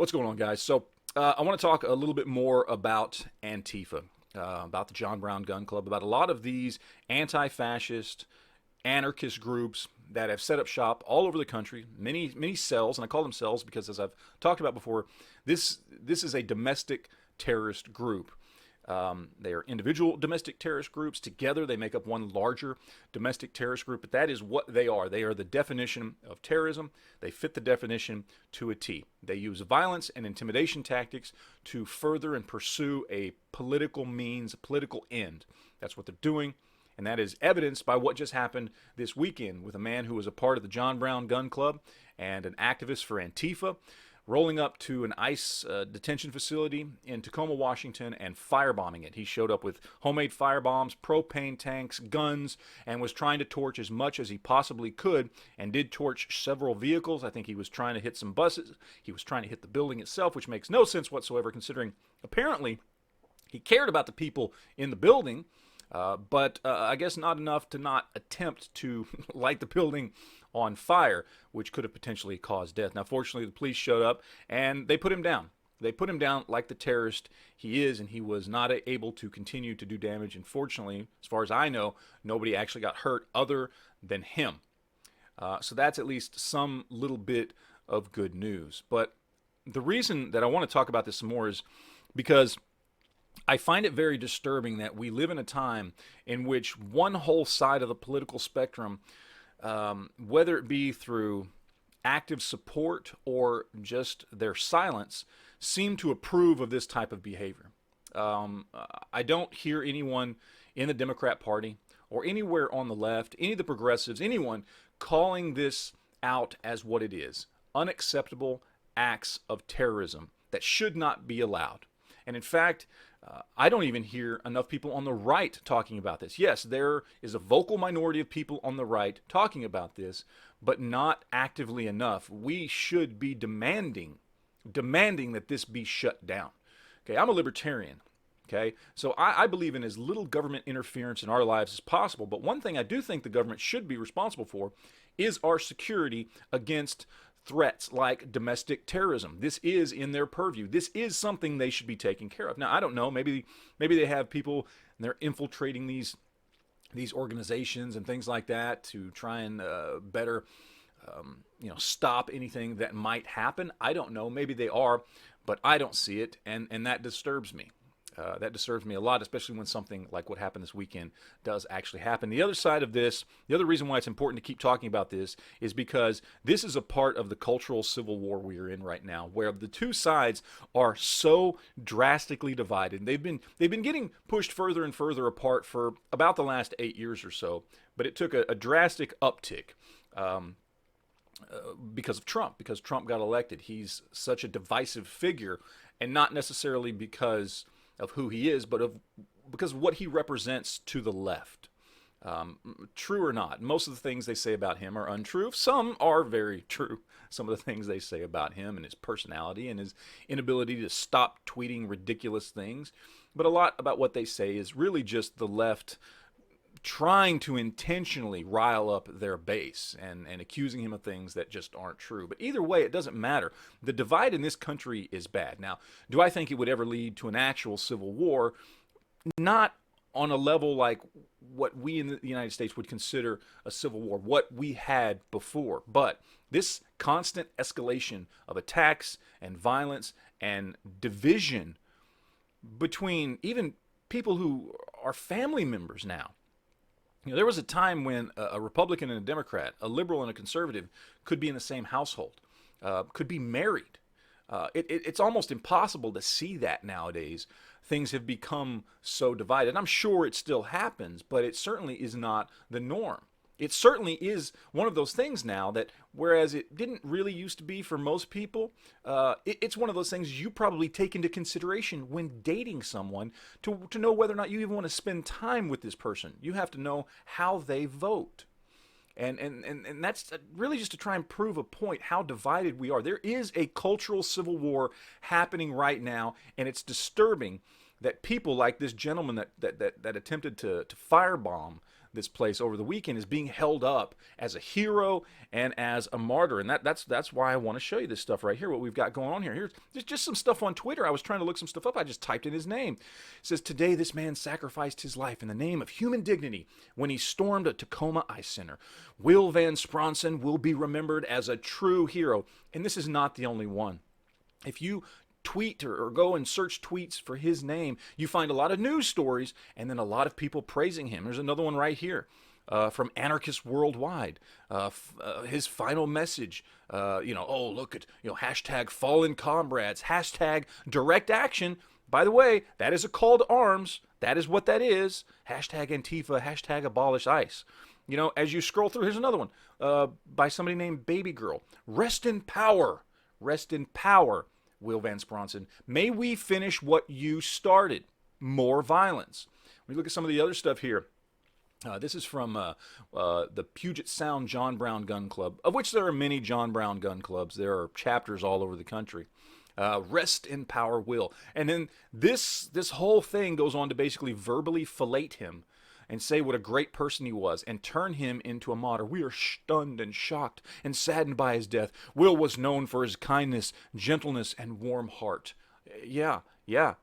What's going on, guys? I want to talk a little bit more about Antifa, about the John Brown Gun Club, about a lot of these anti-fascist, anarchist groups that have set up shop all over the country, many cells, and I call them cells because, as I've talked about before, this is a domestic terrorist group. They are individual domestic terrorist groups. Together, they make up one larger domestic terrorist group, but that is what they are. They are the definition of terrorism. They fit the definition to a T. They use violence and intimidation tactics to further and pursue a political means, a political end. That's what they're doing, and that is evidenced by what just happened this weekend with a man who was a part of the John Brown Gun Club and an activist for Antifa, rolling up to an ICE detention facility in Tacoma, Washington, and firebombing it. He showed up with homemade firebombs, propane tanks, guns, and was trying to torch as much as he possibly could, and did torch several vehicles. I think he was trying to hit some buses. He was trying to hit the building itself, which makes no sense whatsoever, considering apparently he cared about the people in the building, but I guess not enough to not attempt to light the building on fire, which could have potentially caused death. Now, fortunately, the police showed up and they put him down. They put him down like the terrorist he is, and he was not able to continue to do damage. And fortunately, as far as I know, nobody actually got hurt other than him. So that's at least some little bit of good news. But the reason that I want to talk about this some more is because I find it very disturbing that we live in a time in which one whole side of the political spectrum, whether it be through active support or just their silence, seem to approve of this type of behavior. I don't hear anyone in the Democrat Party or anywhere on the left, any of the progressives, anyone calling this out as what it is: unacceptable acts of terrorism that should not be allowed. And in fact, I don't even hear enough people on the right talking about this. Yes, there is a vocal minority of people on the right talking about this, but not actively enough. We should be demanding that this be shut down. Okay, I'm a libertarian. Okay, so I believe in as little government interference in our lives as possible. But one thing I do think the government should be responsible for is our security against threats like domestic terrorism. This is in their purview. This is something they should be taking care of. Now, I don't know. Maybe they have people and they're infiltrating these organizations and things like that to try and better stop anything that might happen. I don't know. Maybe they are, but I don't see it, and that disturbs me. That disturbs me a lot, especially when something like what happened this weekend does actually happen. The other side of this, the other reason why it's important to keep talking about this is because this is a part of the cultural civil war we are in right now, where the two sides are so drastically divided. They've been getting pushed further and further apart for about the last 8 years or so, but it took a drastic uptick because of Trump, because Trump got elected. He's such a divisive figure, and not necessarily because of who he is, but because of what he represents to the left. True or not, most of the things they say about him are untrue. Some are very true. Some of the things they say about him and his personality and his inability to stop tweeting ridiculous things. But a lot about what they say is really just the left trying to intentionally rile up their base and accusing him of things that just aren't true. But either way, it doesn't matter. The divide in this country is bad. Now, do I think it would ever lead to an actual civil war? Not on a level like what we in the United States would consider a civil war, what we had before. But this constant escalation of attacks and violence and division between even people who are family members now. There was a time when a Republican and a Democrat, a liberal and a conservative, could be in the same household, could be married. It's almost impossible to see that nowadays. Things have become so divided. I'm sure it still happens, but it certainly is not the norm. It certainly is one of those things now that, whereas it didn't really used to be for most people, it's one of those things you probably take into consideration when dating someone to know whether or not you even want to spend time with this person. You have to know how they vote. And that's really just to try and prove a point how divided we are. There is a cultural civil war happening right now, and it's disturbing that people like this gentleman that attempted to firebomb this place over the weekend is being held up as a hero and as a martyr. And that's why I want to show you this stuff right here, what we've got going on here. Here's just some stuff on Twitter. I was trying to look some stuff up. I just typed in his name. It says, today this man sacrificed his life in the name of human dignity when he stormed a Tacoma Ice Center. Will Van Spronsen will be remembered as a true hero. And this is not the only one. If you tweet or go and search tweets for his name, you find a lot of news stories and then a lot of people praising him. There's another one right here from Anarchists Worldwide. His final message, oh, look at, hashtag fallen comrades, hashtag direct action. By the way, that is a call to arms. That is what that is. Hashtag Antifa, hashtag abolish ICE. As you scroll through, here's another one by somebody named Baby Girl. Rest in power. Rest in power. Will Van Spronsen, may we finish what you started. More violence. We look at some of the other stuff here. This is from the Puget Sound John Brown Gun Club, of which there are many John Brown gun clubs. There are chapters all over the country. Rest in power, Will. And then this whole thing goes on to basically verbally fillet him and say what a great person he was and turn him into a martyr. We are stunned and shocked and saddened by his death. Will was known for his kindness, gentleness, and warm heart. Yeah,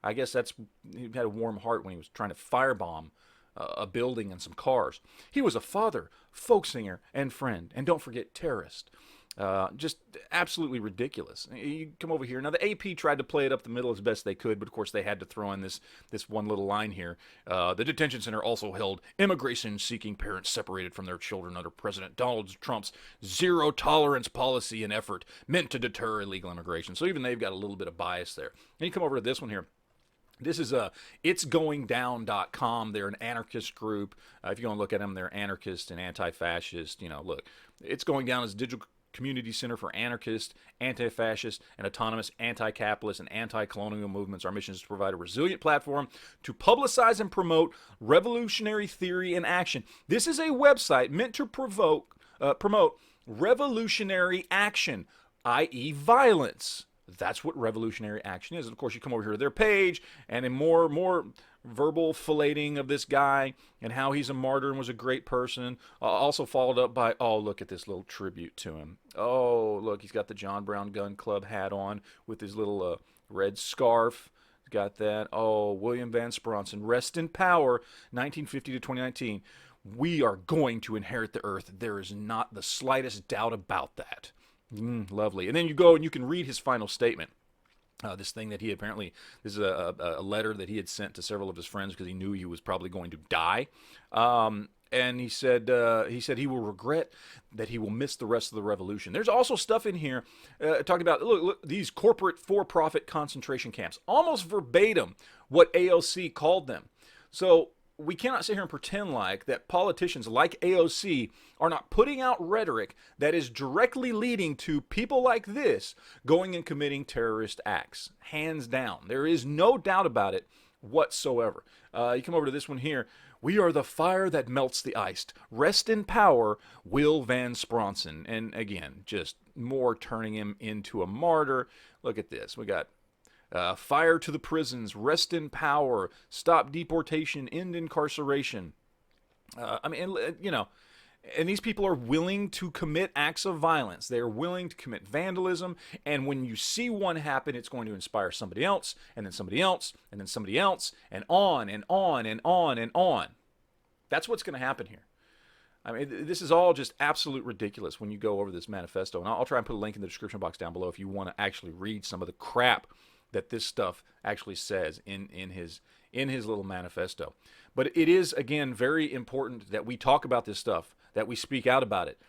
I guess he had a warm heart when he was trying to firebomb a building and some cars. He was a father, folk singer, and friend. And don't forget, terrorist. Just absolutely ridiculous. You come over here. Now, the AP tried to play it up the middle as best they could, but of course they had to throw in this one little line here. The detention center also held immigration-seeking parents separated from their children under President Donald Trump's zero-tolerance policy and effort meant to deter illegal immigration. So even they've got a little bit of bias there. And you come over to this one here. This is itsgoingdown.com. They're an anarchist group. If you want to look at them, they're anarchist and anti-fascist. Look, It's Going Down is digital community center for anarchist, anti-fascist, and autonomous anti-capitalist and anti-colonial movements. Our mission is to provide a resilient platform to publicize and promote revolutionary theory and action. This is a website meant to promote revolutionary action, i.e. violence. That's what revolutionary action is. And of course, you come over here to their page, and in more verbal filleting of this guy and how he's a martyr and was a great person. Also followed up by, oh, look at this little tribute to him. Oh, look, he's got the John Brown Gun Club hat on with his little red scarf. Got that. Oh, William Van Spronsen, rest in power, 1950 to 2019. We are going to inherit the earth. There is not the slightest doubt about that. Lovely. And then you go and you can read his final statement. This thing that he apparently, this is a letter that he had sent to several of his friends because he knew he was probably going to die. And he said he will regret that he will miss the rest of the revolution. There's also stuff in here talking about, look, these corporate for-profit concentration camps. Almost verbatim what AOC called them. So we cannot sit here and pretend like that politicians like AOC are not putting out rhetoric that is directly leading to people like this going and committing terrorist acts. Hands down. There is no doubt about it whatsoever. You come over to this one here. We are the fire that melts the ice. Rest in power, Will Van Spronsen. And again, just more turning him into a martyr. Look at this. We got fire to the prisons, rest in power, stop deportation, end incarceration. And these people are willing to commit acts of violence. They are willing to commit vandalism. And when you see one happen, it's going to inspire somebody else, and then somebody else, and then somebody else, and on and on and on and on. That's what's going to happen here. I mean, this is all just absolute ridiculous when you go over this manifesto. And I'll try and put a link in the description box down below if you want to actually read some of the crap that this stuff actually says in his little manifesto. But it is, again, very important that we talk about this stuff, that we speak out about it.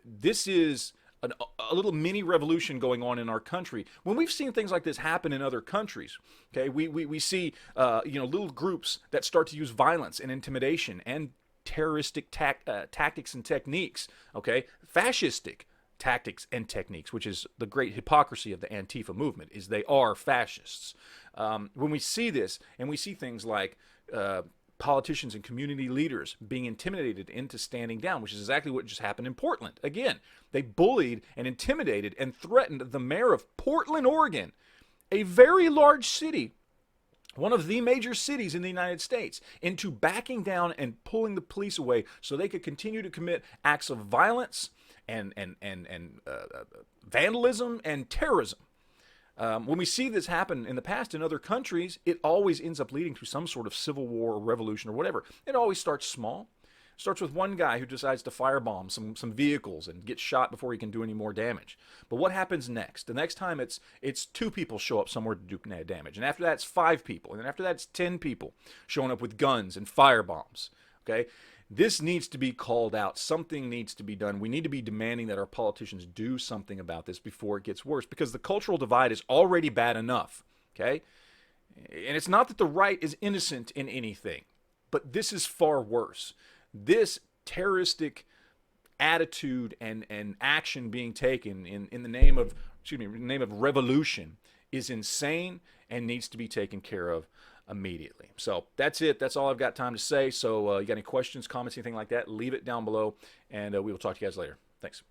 This is a little mini revolution going on in our country. When we've seen things like this happen in other countries, okay, we see little groups that start to use violence and intimidation and terroristic tactics and techniques, okay, fascistic tactics and techniques, which is the great hypocrisy of the Antifa movement, is they are fascists. When we see this, and we see things like politicians and community leaders being intimidated into standing down, which is exactly what just happened in Portland. Again, they bullied and intimidated and threatened the mayor of Portland, Oregon, a very large city one of the major cities in the United States, into backing down and pulling the police away so they could continue to commit acts of violence and vandalism and terrorism. When we see this happen in the past in other countries, it always ends up leading to some sort of civil war or revolution or whatever. It always starts small. It starts with one guy who decides to firebomb some vehicles and gets shot before he can do any more damage. But what happens next? The next time it's 2 people show up somewhere to do damage. And after that it's 5 people. And then after that it's 10 people showing up with guns and firebombs. Okay? This needs to be called out. Something needs to be done. We need to be demanding that our politicians do something about this before it gets worse, because the cultural divide is already bad enough. Okay? And it's not that the right is innocent in anything, but this is far worse. This terroristic attitude and action being taken in the name of, in the name of revolution is insane and needs to be taken care of immediately. So that's it. That's all I've got time to say. So you got any questions, comments, anything like that, leave it down below, and we will talk to you guys later. Thanks.